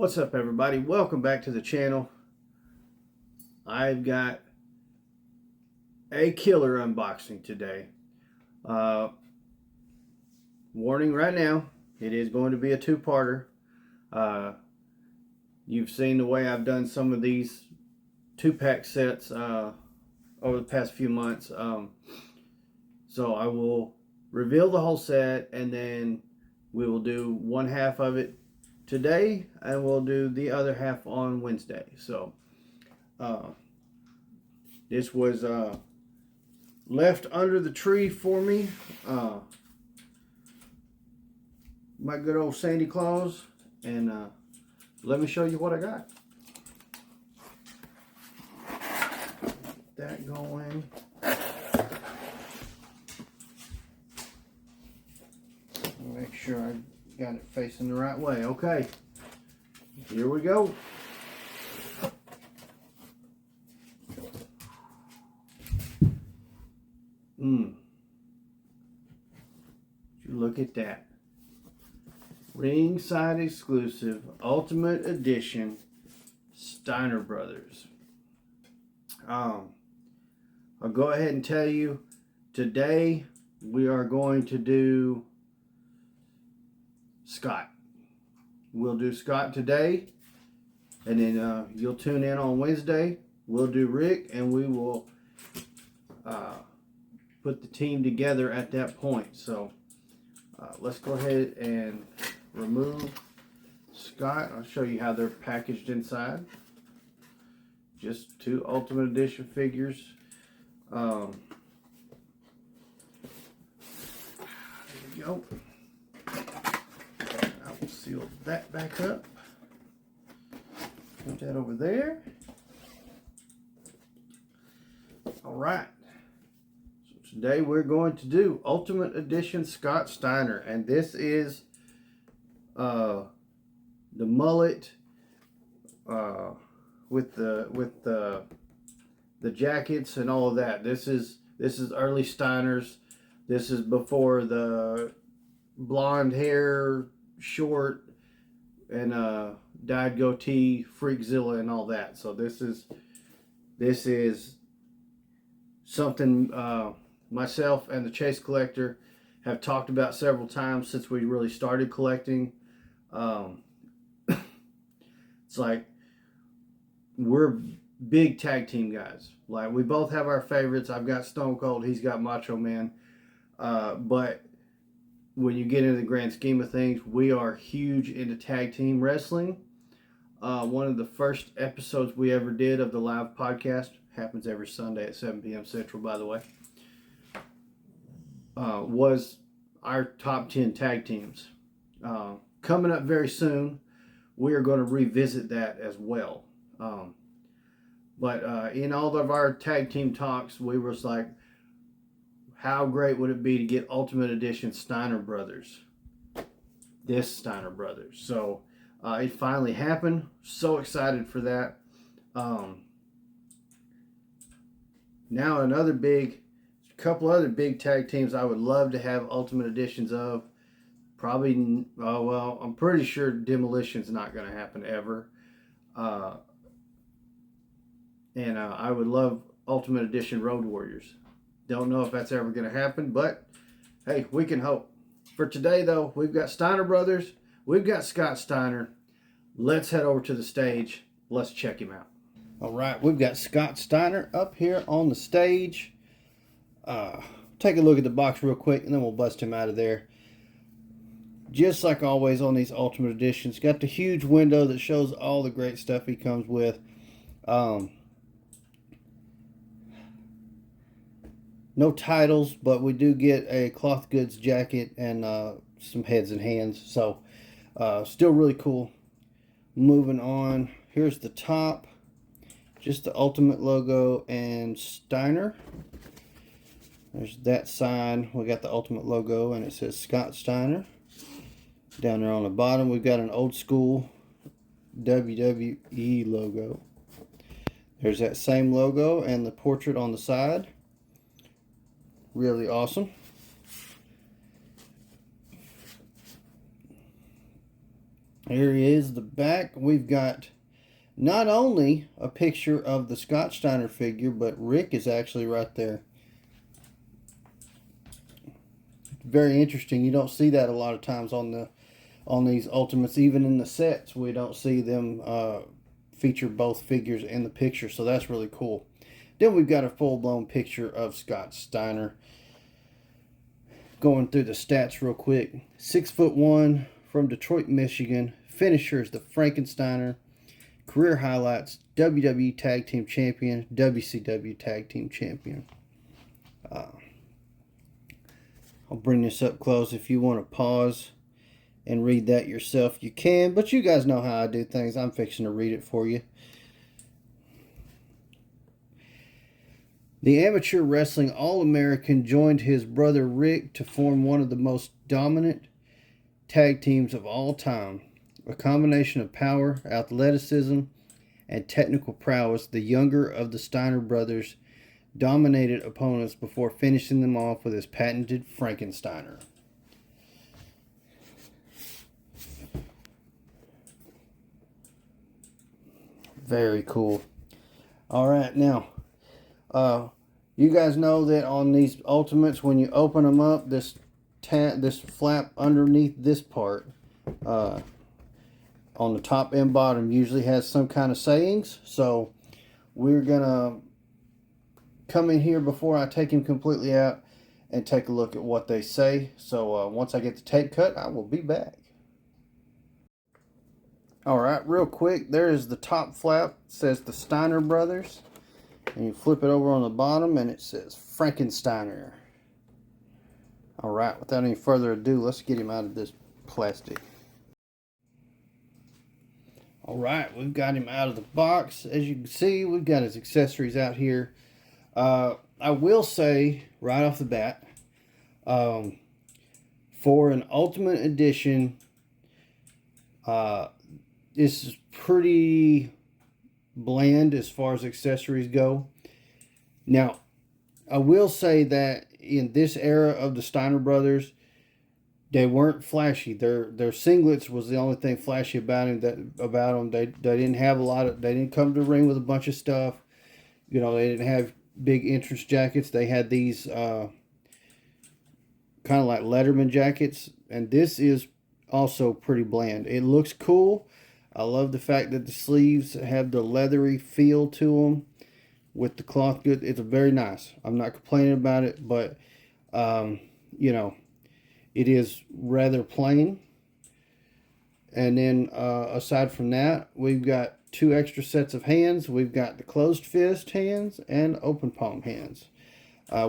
What's up, everybody? Welcome back to the channel. I've got a killer unboxing today. Warning right now, it is going to be a two-parter. You've seen the way I've done some of these two-pack sets over the past few months. So I will reveal the whole set, and then we will do one half of it today, and we'll do the other half on Wednesday. So this was left under the tree for me. My good old Sandy Claus, and let me show you what I got. Get that going. Make sure I got it facing the right way. Okay, here we go. Look at that. Ringside exclusive Ultimate Edition Steiner Brothers. I'll go ahead and tell you, today we are going to do Scott. We'll do Scott today, and then you'll tune in on Wednesday. We'll do Rick, and we will put the team together at that point. So let's go ahead and remove Scott. I'll show you how they're packaged inside. Just two Ultimate Edition figures. There we go. I'll seal that back up. Put that over there. All right. So today we're going to do Ultimate Edition Scott Steiner, and this is the mullet with the jackets and all of that. This is early Steiners. This is before the blonde hair, short, and dyed goatee, Freakzilla, and all that. So this is something myself and the Chase Collector have talked about several times since we really started collecting. It's like we're big tag team guys. Like, we both have our favorites. I've got Stone Cold, he's got Macho Man. But when you get into the grand scheme of things, we are huge into tag team wrestling. One of the first episodes we ever did of the live podcast, happens every Sunday at 7 p.m. Central, by the way, was our top 10 tag teams. Coming up very soon, we are going to revisit that as well. But in all of our tag team talks, we was like, how great would it be to get Ultimate Edition Steiner Brothers? This Steiner Brothers. So it finally happened. So excited for that. Now couple other big tag teams I would love to have Ultimate Editions of. Probably, well, I'm pretty sure Demolition's not going to happen ever. And I would love Ultimate Edition Road Warriors. Don't know if that's ever going to happen, but hey, we can hope. For today, though, we've got Steiner Brothers. We've got Scott Steiner. Let's head over to the stage. Let's check him out. All right, we've got Scott Steiner up here on the stage. Take a look at the box real quick, and then we'll bust him out of there. Just like always on these Ultimate Editions, got the huge window that shows all the great stuff he comes with. No titles, but we do get a cloth goods jacket and some heads and hands. So still really cool. Moving on, here's the top. Just the Ultimate logo and Steiner. There's that sign. We got the Ultimate logo and it says Scott Steiner. Down there on the bottom, we've got an old school WWE logo. There's that same logo and the portrait on the side. Really awesome. Here is the back. We've got not only a picture of the Scott Steiner figure, but Rick is actually right there. Very interesting. You don't see that a lot of times on these Ultimates. Even in the sets, we don't see them feature both figures in the picture, so that's really cool. Then we've got a full-blown picture of Scott Steiner. Going through the stats real quick. 6'1", from Detroit, Michigan. Finishers, the Frankensteiner. Career highlights, WWE Tag Team Champion, WCW Tag Team Champion. I'll bring this up close. If you want to pause and read that yourself, you can. But you guys know how I do things. I'm fixing to read it for you. The amateur wrestling All-American joined his brother Rick to form one of the most dominant tag teams of all time. A combination of power, athleticism, and technical prowess, the younger of the Steiner brothers dominated opponents before finishing them off with his patented Frankensteiner. Very cool. All right, now, you guys know that on these Ultimates, when you open them up, this flap underneath this part, on the top and bottom, usually has some kind of sayings. So we're gonna come in here before I take him completely out and take a look at what they say. So once I get the tape cut, I will be back. All right, real quick, there is the top flap. It says the Steiner brothers, and you flip it over on the bottom and it says Frankensteiner. All right, without any further ado, let's get him out of this plastic. All right, we've got him out of the box. As you can see, we've got his accessories out here. I will say right off the bat, for an Ultimate Edition, this is pretty bland as far as accessories go. Now, I will say that in this era of the Steiner brothers, they weren't flashy. Their singlets was the only thing flashy about them. They didn't have a lot of. They didn't come to the ring with a bunch of stuff. You know, they didn't have big entrance jackets. They had these kind of like Letterman jackets, and this is also pretty bland. It looks cool. I love the fact that the sleeves have the leathery feel to them with the cloth good. It's very nice. I'm not complaining about it, but you know, it is rather plain. And then aside from that, we've got 2 extra sets of hands. We've got the closed fist hands and open palm hands.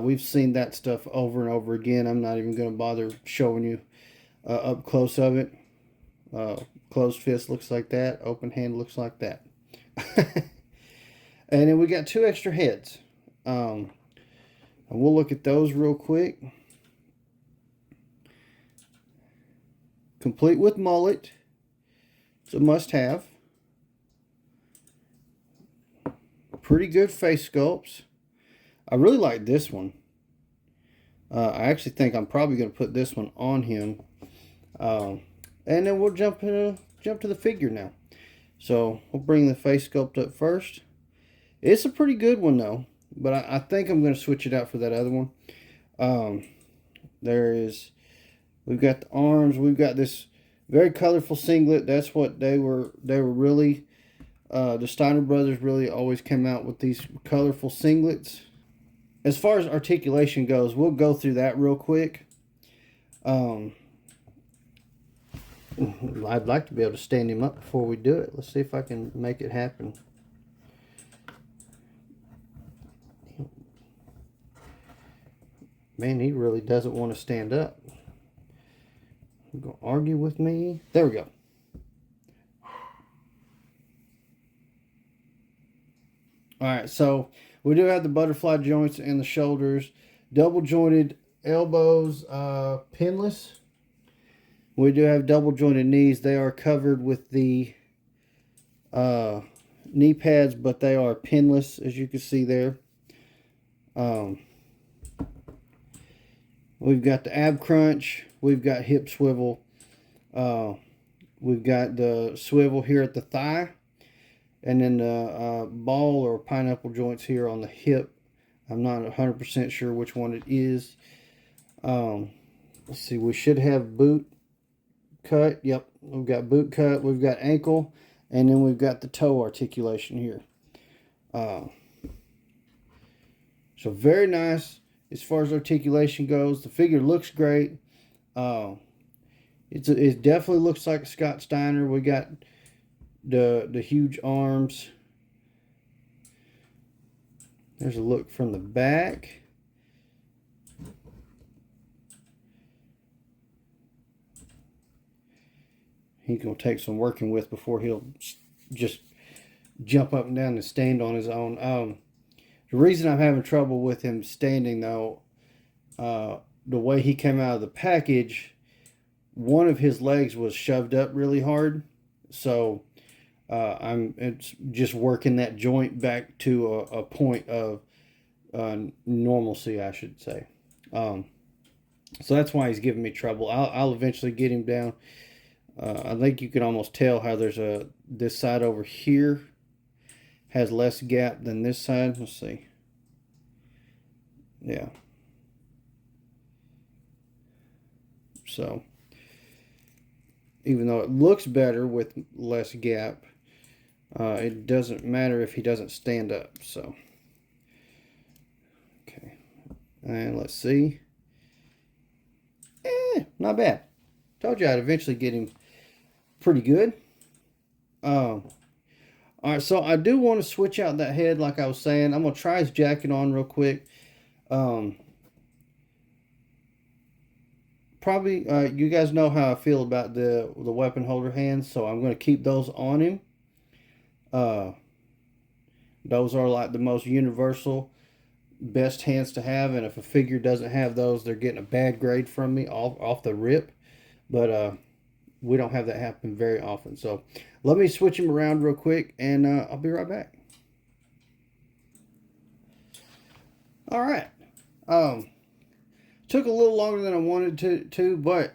We've seen that stuff over and over again. I'm not even going to bother showing you up close of it. Closed fist looks like that. Open hand looks like that. And then we got 2 extra heads. And we'll look at those real quick. Complete with mullet. It's a must-have. Pretty good face sculpts. I really like this one. I actually think I'm probably going to put this one on him. And then we'll jump to the figure now. So we'll bring the face sculpt up first. It's a pretty good one though, but I think I'm going to switch it out for that other one. We've got the arms. We've got this very colorful singlet. That's what they were really, the Steiner brothers really always came out with these colorful singlets. As far as articulation goes, we'll go through that real quick. I'd like to be able to stand him up before we do it. Let's see if I can make it happen. Man, he really doesn't want to stand up. You're going to argue with me? There we go. Alright, so we do have the butterfly joints in the shoulders. Double jointed elbows, pinless. We do have double jointed knees. They are covered with the knee pads, but they are pinless, as you can see there. We've got the ab crunch. We've got hip swivel. we've got the swivel here at the thigh, and then the ball or pineapple joints here on the hip. I'm not 100% sure which one it is. Let's see, we should have boot cut. Yep, we've got boot cut, we've got ankle, and then we've got the toe articulation here. So very nice as far as articulation goes. The figure looks great. It definitely looks like Scott Steiner. We got the huge arms. There's a look from the back. He's going to take some working with before he'll just jump up and down and stand on his own. The reason I'm having trouble with him standing, though, the way he came out of the package, one of his legs was shoved up really hard. So it's just working that joint back to a point of normalcy, I should say. So that's why he's giving me trouble. I'll eventually get him down. I think you can almost tell how there's this side over here has less gap than this side. Let's see. Yeah. So even though it looks better with less gap, it doesn't matter if he doesn't stand up. So okay, and let's see. Not bad. Told you I'd eventually get him pretty good. All right, so I do want to switch out that head, like I was saying. I'm gonna try his jacket on real quick. Probably you guys know how I feel about the weapon holder hands, so I'm going to keep those on him. Those are like the most universal, best hands to have, and if a figure doesn't have those, they're getting a bad grade from me off the rip. But we don't have that happen very often. So let me switch him around real quick, and I'll be right back. All right. Took a little longer than I wanted to, but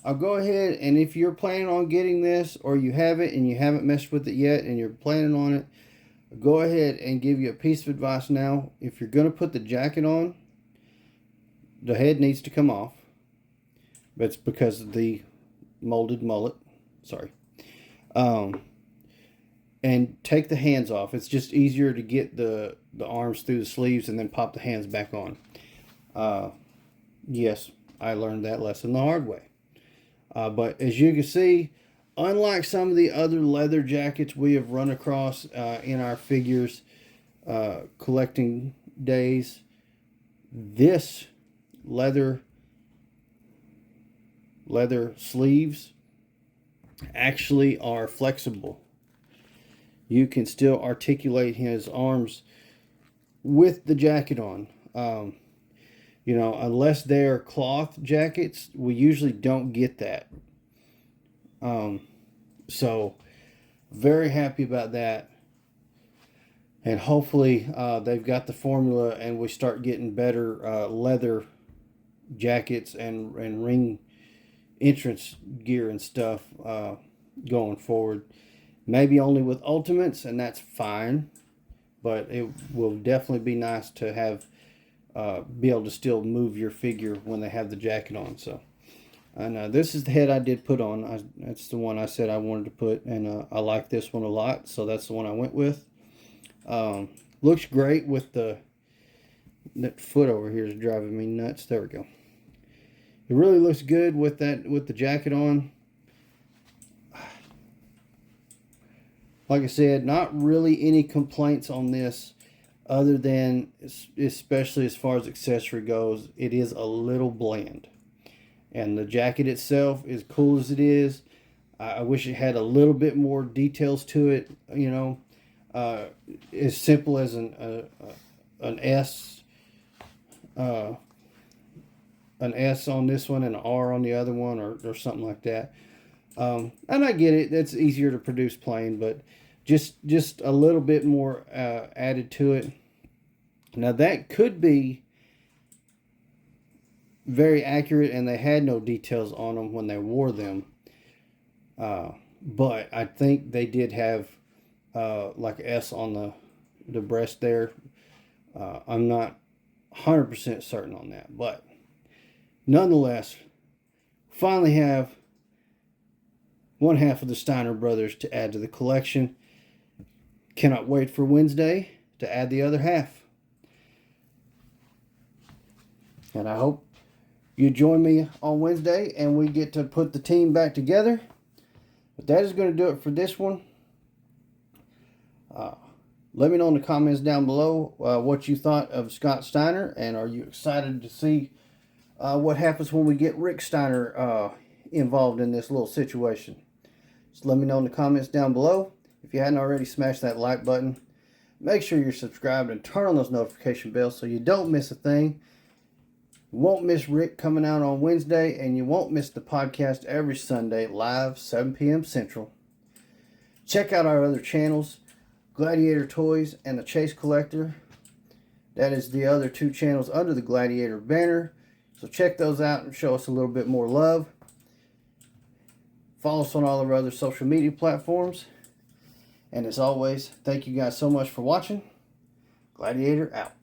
I'll go ahead, and if you're planning on getting this, or you have it and you haven't messed with it yet and you're planning on it, go ahead and give you a piece of advice now. If you're going to put the jacket on, the head needs to come off. That's because of the molded mullet. Sorry. And take the hands off. It's just easier to get the arms through the sleeves and then pop the hands back on. Yes, I learned that lesson the hard way. But as you can see, unlike some of the other leather jackets we have run across in our figures collecting days, this leather sleeves actually are flexible. You can still articulate his arms with the jacket on. You know, unless they're cloth jackets, we usually don't get that. So, very happy about that. And hopefully they've got the formula and we start getting better leather jackets and ring entrance gear and stuff going forward. Maybe only with Ultimates, and that's fine. But it will definitely be nice to have be able to still move your figure when they have the jacket on. So, and this is the head I did put on. That's the one I said I wanted to put, and I like this one a lot, so that's the one I went with. Looks great with that foot over here is driving me nuts. There we go. It really looks good with the jacket on. Like I said, not really any complaints on this. Other than, especially as far as accessory goes, it is a little bland. And the jacket itself, as cool as it is, I wish it had a little bit more details to it. You know, as simple as an S, an S on this one and an R on the other one, or something like that. And I get it; that's easier to produce plain, but just a little bit more added to it. Now that could be very accurate, and they had no details on them when they wore them. but I think they did have like an S on the breast there. I'm not 100% certain on that, but nonetheless, finally have one half of the Steiner brothers to add to the collection. Cannot wait for Wednesday to add the other half. And I hope you join me on Wednesday and we get to put the team back together. But that is going to do it for this one. Let me know in the comments down below what you thought of Scott Steiner, and are you excited to see what happens when we get Rick Steiner involved in this little situation. Just let me know in the comments down below. If you hadn't already, smash that like button. Make sure you're subscribed and turn on those notification bells so you don't miss a thing. You won't miss Rick coming out on Wednesday, and you won't miss the podcast every Sunday live 7 p.m. Central. Check out our other channels, Gladiator Toys and the Chase Collector. That is the other two channels under the Gladiator banner. So check those out and show us a little bit more love. Follow us on all of our other social media platforms. And as always, thank you guys so much for watching. Gladiator out.